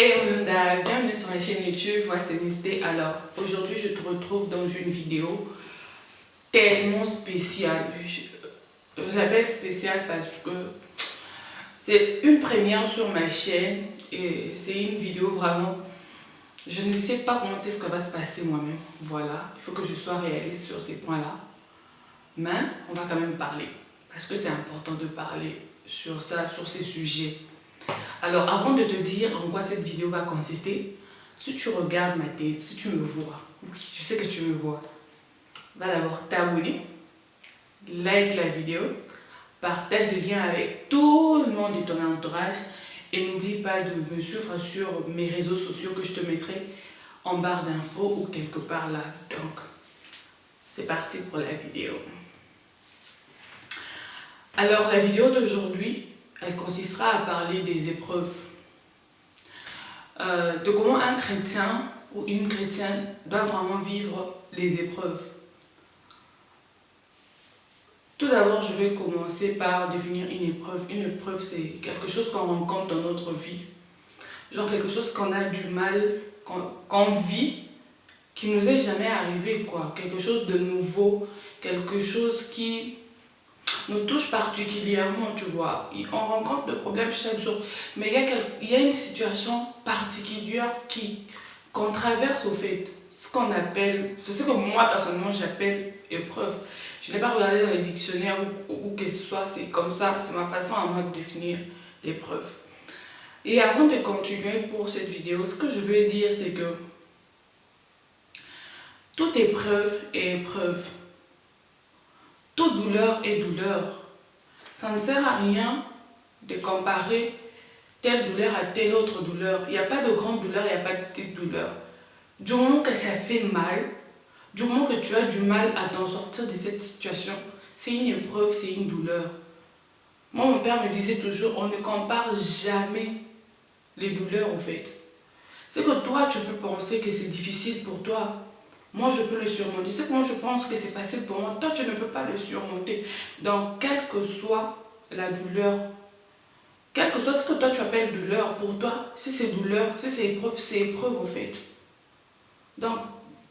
Hey Linda, bienvenue sur ma chaîne YouTube, moi c'est Misté. Alors, aujourd'hui je te retrouve dans une vidéo tellement spéciale. Je l'appelle spéciale parce que c'est une première sur ma chaîne et c'est une vidéo vraiment... Je ne sais pas comment est-ce que ça va se passer moi-même. Voilà, il faut que je sois réaliste sur ces points-là. Mais on va quand même parler parce que c'est important de parler sur ça, sur ces sujets. Alors, avant de te dire en quoi cette vidéo va consister, si tu regardes ma tête, si tu me vois, oui, je sais que tu me vois, va d'abord t'abonner, like la vidéo, partage le lien avec tout le monde de ton entourage et n'oublie pas de me suivre sur mes réseaux sociaux que je te mettrai en barre d'infos ou quelque part là. Donc, c'est parti pour la vidéo. Alors, la vidéo d'aujourd'hui, elle consistera à parler des épreuves. De comment un chrétien ou une chrétienne doit vraiment vivre les épreuves. Tout d'abord, je vais commencer par définir une épreuve. Une épreuve, c'est quelque chose qu'on rencontre dans notre vie. Genre quelque chose qu'on a du mal, qu'on vit, qui nous est jamais arrivé, quoi. Quelque chose de nouveau, quelque chose qui nous touche particulièrement, tu vois. On rencontre des problèmes chaque jour, mais il y a une situation particulière qu'on traverse au fait, ce qu'on appelle, c'est ce que moi personnellement j'appelle épreuve. Je n'ai pas regardé dans les dictionnaires ou que ce soit, c'est comme ça, c'est ma façon à moi de définir l'épreuve. Et avant de continuer pour cette vidéo, ce que je veux dire c'est que toute épreuve est épreuve. Toute douleur est douleur. Ça ne sert à rien de comparer telle douleur à telle autre douleur. Il n'y a pas de grande douleur, il n'y a pas de petite douleur. Du moment que ça fait mal, du moment que tu as du mal à t'en sortir de cette situation, c'est une épreuve, c'est une douleur. Moi, mon père me disait toujours, on ne compare jamais les douleurs au fait. C'est que toi, tu peux penser que c'est difficile pour toi. Moi, je peux le surmonter. C'est que moi, je pense que c'est facile pour moi. Toi, tu ne peux pas le surmonter. Donc, quelle que soit la douleur, quel que soit ce que toi, tu appelles douleur, pour toi, si c'est douleur, si c'est épreuve au fait. Donc,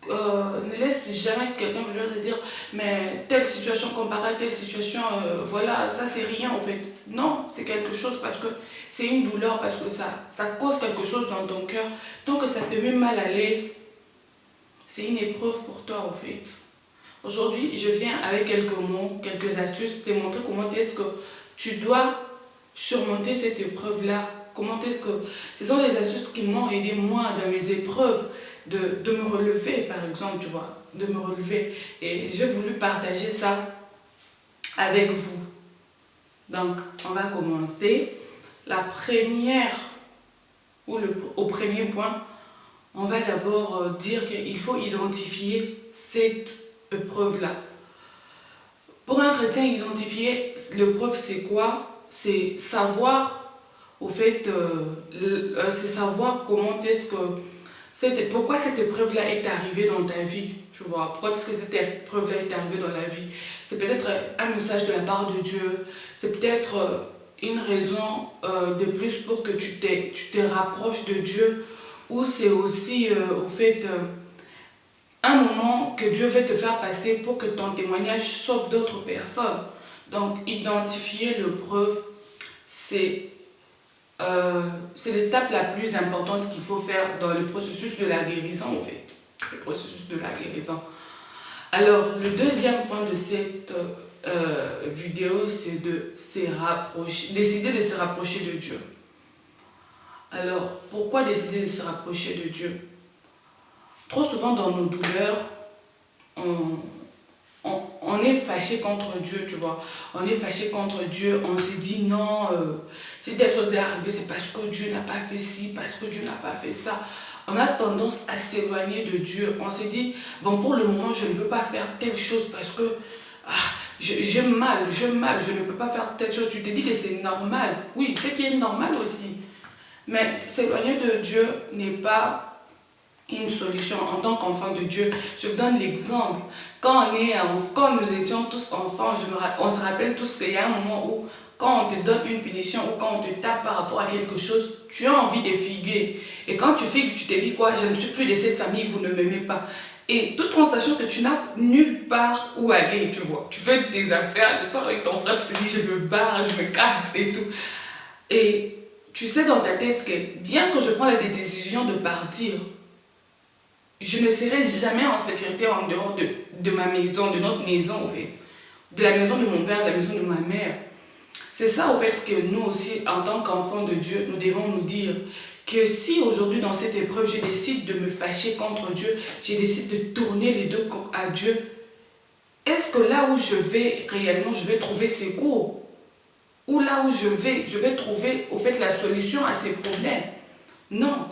ne laisse jamais quelqu'un venir te dire, mais telle situation comparée à telle situation, voilà, ça c'est rien au fait. Non, c'est quelque chose parce que c'est une douleur, parce que ça cause quelque chose dans ton cœur. Tant que ça te met mal à l'aise, c'est une épreuve pour toi au fait. Aujourd'hui, je viens avec quelques mots, quelques astuces, te montrer comment est-ce que tu dois surmonter cette épreuve-là. Comment est-ce que... Ce sont les astuces qui m'ont aidé moi dans mes épreuves de me relever, par exemple, tu vois, de me relever. Et j'ai voulu partager ça avec vous. Donc, on va commencer. La première, au premier point, on va d'abord dire qu'il faut identifier cette épreuve-là. Pour un chrétien, identifier l'épreuve, c'est quoi? C'est savoir, au fait, c'est savoir comment est-ce que... pourquoi cette épreuve-là est arrivée dans ta vie, tu vois? Pourquoi est-ce que cette épreuve-là est arrivée dans la vie? C'est peut-être un message de la part de Dieu, c'est peut-être une raison de plus pour que tu te rapproches de Dieu, ou c'est aussi, au fait, un moment que Dieu veut te faire passer pour que ton témoignage sauve d'autres personnes. Donc, identifier l'épreuve, c'est l'étape la plus importante qu'il faut faire dans le processus de la guérison, en fait. Le processus de la guérison. Alors, le deuxième point de cette vidéo, c'est de décider de se rapprocher de Dieu. Alors, pourquoi décider de se rapprocher de Dieu? Trop souvent dans nos douleurs, on est fâché contre Dieu, tu vois. On est fâché contre Dieu, on se dit non, si telle chose est arrivée, c'est parce que Dieu n'a pas fait ci, parce que Dieu n'a pas fait ça. On a tendance à s'éloigner de Dieu. On se dit, bon, pour le moment, je ne veux pas faire telle chose parce que j'ai mal, je ne peux pas faire telle chose. Tu te dis que c'est normal. Oui, ce qui est normal aussi. Mais s'éloigner de Dieu n'est pas une solution en tant qu'enfant de Dieu. Je vous donne l'exemple. Quand nous étions tous enfants, on se rappelle tous qu'il y a un moment où, quand on te donne une punition ou quand on te tape par rapport à quelque chose, tu as envie de figuer. Et quand tu figues, tu te dis quoi? Je ne suis plus de cette famille, vous ne m'aimez pas. Et tout en sachant que tu n'as nulle part où aller, tu vois. Tu fais tes affaires, le soir avec ton frère, tu te dis je me barre, je me casse et tout. Et tu sais dans ta tête que bien que je prends la décision de partir, je ne serai jamais en sécurité en dehors de ma maison, de notre maison, en fait. De la maison de mon père, de la maison de ma mère. C'est ça, au fait, que nous aussi, en tant qu'enfants de Dieu, nous devons nous dire que si aujourd'hui, dans cette épreuve, je décide de me fâcher contre Dieu, je décide de tourner les deux côtes à Dieu, est-ce que là où je vais réellement, je vais trouver secours? Ou là où je vais trouver, au fait, la solution à ces problèmes? Non.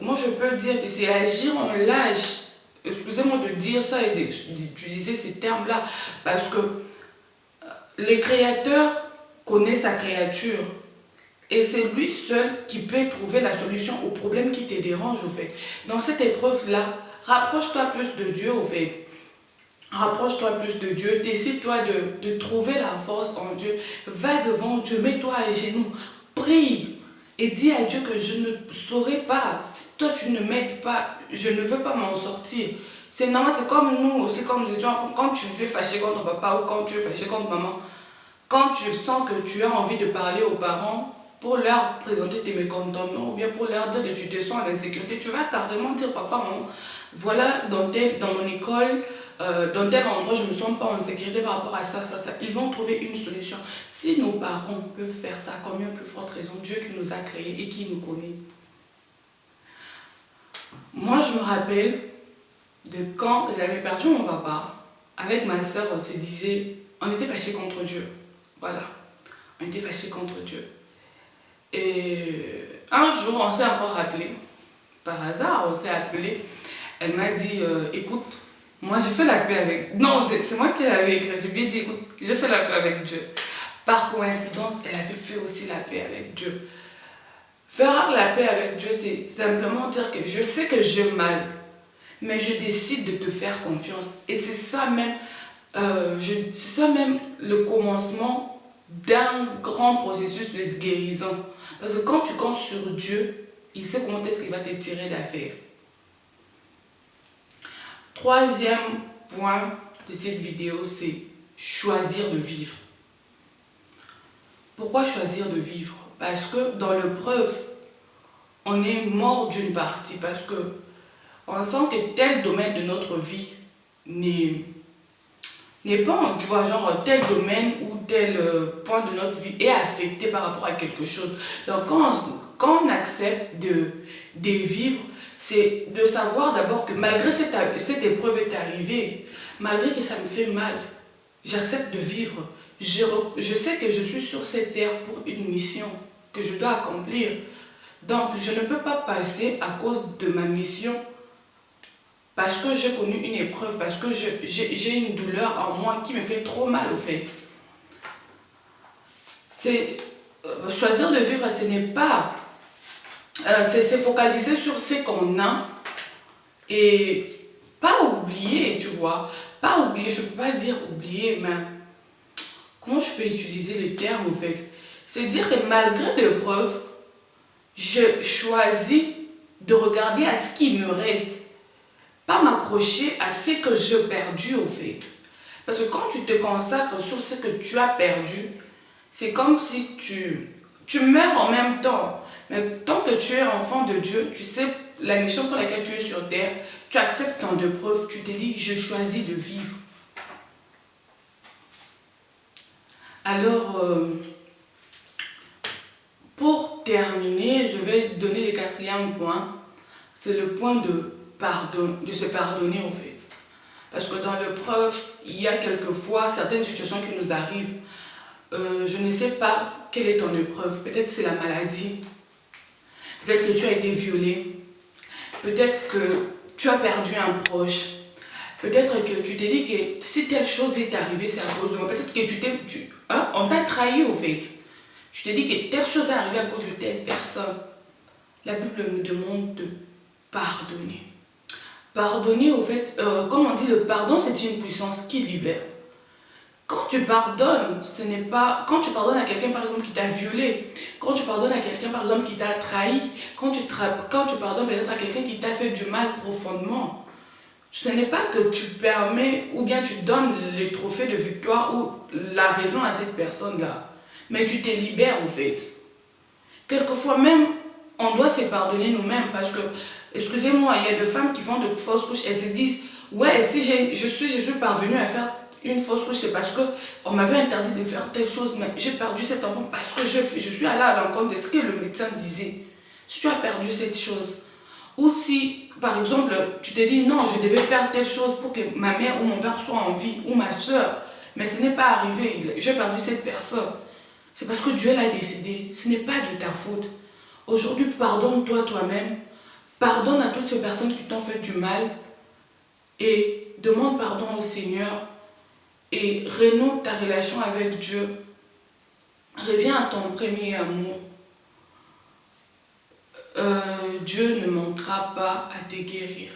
Moi, je peux dire que c'est agir en lâche. Excusez-moi de dire ça et d'utiliser ces termes-là, parce que le Créateur connaît sa créature. Et c'est lui seul qui peut trouver la solution aux problèmes qui te dérangent, au fait. Dans cette épreuve-là, rapproche-toi plus de Dieu, au fait. Rapproche-toi plus de Dieu, décide-toi de trouver la force en Dieu. Va devant Dieu, mets-toi à genoux, prie et dis à Dieu que je ne saurais pas. Si toi tu ne m'aides pas, je ne veux pas m'en sortir. C'est normal, c'est comme nous aussi, comme nous étions enfants. Quand tu es fâché contre papa ou quand tu es fâché contre maman, quand tu sens que tu as envie de parler aux parents pour leur présenter tes mécontentements ou bien pour leur dire que tu te sens en insécurité, tu vas carrément dire papa, maman, voilà dans mon école, dans tel endroit, je ne me sens pas en sécurité par rapport à ça. Ils vont trouver une solution. Si nos parents peuvent faire ça, combien plus forte raison, Dieu qui nous a créés et qui nous connaît. Moi, je me rappelle de quand j'avais perdu mon papa. Avec ma soeur, on se disait, on était fâchés contre Dieu. Voilà, on était fâchés contre Dieu. Et un jour, on s'est encore rappelé. Par hasard, on s'est appelé. Elle m'a dit, écoute, moi j'ai fait la paix avec... Non, c'est moi qui l'avais écrit. Je lui ai dit, écoute, j'ai fait la paix avec Dieu. Par coïncidence, elle avait fait aussi la paix avec Dieu. Faire la paix avec Dieu, c'est simplement dire que je sais que j'ai mal, mais je décide de te faire confiance. Et c'est ça même, le commencement d'un grand processus de guérison. Parce que quand tu comptes sur Dieu, il sait comment est-ce qu'il va te tirer d'affaire. Troisième point de cette vidéo, c'est choisir de vivre. Pourquoi choisir de vivre? Parce que dans l'épreuve, on est mort d'une partie. Parce que on sent que tel domaine de notre vie n'est pas, tu vois, genre tel domaine ou tel point de notre vie est affecté par rapport à quelque chose. Donc quand on accepte de vivre, c'est de savoir d'abord que malgré cette épreuve est arrivée, malgré que ça me fait mal, j'accepte de vivre. Je sais que je suis sur cette terre pour une mission que je dois accomplir. Donc je ne peux pas passer à cause de ma mission parce que j'ai connu une épreuve, parce que j'ai une douleur en moi qui me fait trop mal au fait. Choisir de vivre, ce n'est pas... c'est focaliser sur ce qu'on a et pas oublier, tu vois. Pas oublier, je ne peux pas dire oublier, mais comment je peux utiliser le terme au fait? C'est dire que malgré l'épreuve, je choisis de regarder à ce qui me reste. Pas m'accrocher à ce que j'ai perdu au fait. Parce que quand tu te consacres sur ce que tu as perdu, c'est comme si tu meurs en même temps. Mais tant que tu es enfant de Dieu, tu sais la mission pour laquelle tu es sur terre, tu acceptes ton épreuve, tu te dis je choisis de vivre. Alors, pour terminer, je vais donner le quatrième point. C'est le point de se pardonner en fait. Parce que dans l'épreuve, il y a quelquefois certaines situations qui nous arrivent. Je ne sais pas quelle est ton épreuve. Peut-être c'est la maladie. Peut-être que tu as été violé. Peut-être que tu as perdu un proche. Peut-être que tu t'es dit que si telle chose est arrivée, c'est à cause de moi. Peut-être que on t'a trahi au fait. Tu t'es dit que telle chose est arrivée à cause de telle personne. La Bible nous demande de pardonner. Pardonner, au fait, comme on dit, le pardon, c'est une puissance qui libère. Quand tu pardonnes, ce n'est pas... Quand tu pardonnes à quelqu'un, par exemple, qui t'a violé, quand tu pardonnes à quelqu'un, par exemple, qui t'a trahi, quand tu pardonnes peut-être à quelqu'un qui t'a fait du mal profondément, ce n'est pas que tu permets ou bien tu donnes les trophées de victoire ou la raison à cette personne-là, mais tu te libères, en fait. Quelquefois même, on doit se pardonner nous-mêmes parce que, excusez-moi, il y a des femmes qui font de fausses couches, elles se disent, ouais, si je suis parvenue à faire une fausse couche, c'est parce qu'on m'avait interdit de faire telle chose, mais j'ai perdu cet enfant parce que je suis allée à l'encontre de ce que le médecin disait. Si tu as perdu cette chose, ou si, par exemple, tu te dis, non, je devais faire telle chose pour que ma mère ou mon père soient en vie, ou ma soeur, mais ce n'est pas arrivé, j'ai perdu cette personne. C'est parce que Dieu l'a décidé, ce n'est pas de ta faute. Aujourd'hui, pardonne-toi toi-même, pardonne à toutes ces personnes qui t'ont fait du mal et demande pardon au Seigneur et renoue ta relation avec Dieu. Reviens à ton premier amour. Dieu ne manquera pas à te guérir.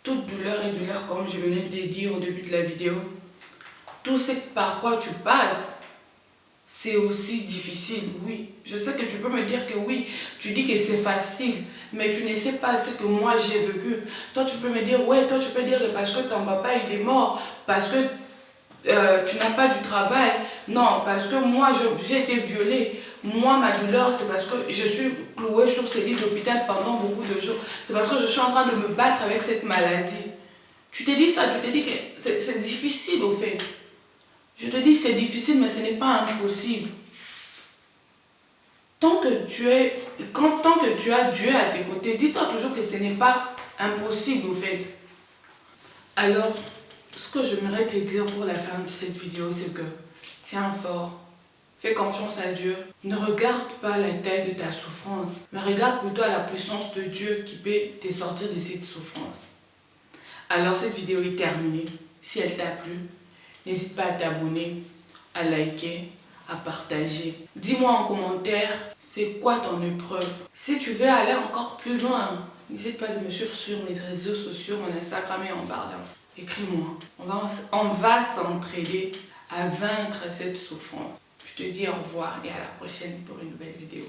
Toute douleur est douleur, comme je venais de le dire au début de la vidéo. Tout ce par quoi tu passes, c'est aussi difficile, oui. Je sais que tu peux me dire que oui, tu dis que c'est facile, mais tu ne sais pas ce que moi j'ai vécu. Toi, tu peux me dire, ouais, toi, tu peux dire que parce que ton papa, il est mort, parce que tu n'as pas du travail. Non, parce que moi, j'ai été violée. Moi, ma douleur, c'est parce que je suis clouée sur ce lit d'hôpital pendant beaucoup de jours. C'est parce que je suis en train de me battre avec cette maladie. Tu te dis ça, tu te dis que c'est difficile au fait. Je te dis c'est difficile, mais ce n'est pas impossible. Tant que tu as Dieu à tes côtés, dis-toi toujours que ce n'est pas impossible au fait. Alors, ce que j'aimerais te dire pour la fin de cette vidéo, c'est que tiens fort, fais confiance à Dieu. Ne regarde pas la taille de ta souffrance, mais regarde plutôt à la puissance de Dieu qui peut te sortir de cette souffrance. Alors, cette vidéo est terminée. Si elle t'a plu, n'hésite pas à t'abonner, à liker, à partager. Dis-moi en commentaire, c'est quoi ton épreuve? Si tu veux aller encore plus loin, n'hésite pas de me suivre sur mes réseaux sociaux, mon Instagram est en barre d'infos. Écris-moi. On va s'entraider à vaincre cette souffrance. Je te dis au revoir et à la prochaine pour une nouvelle vidéo.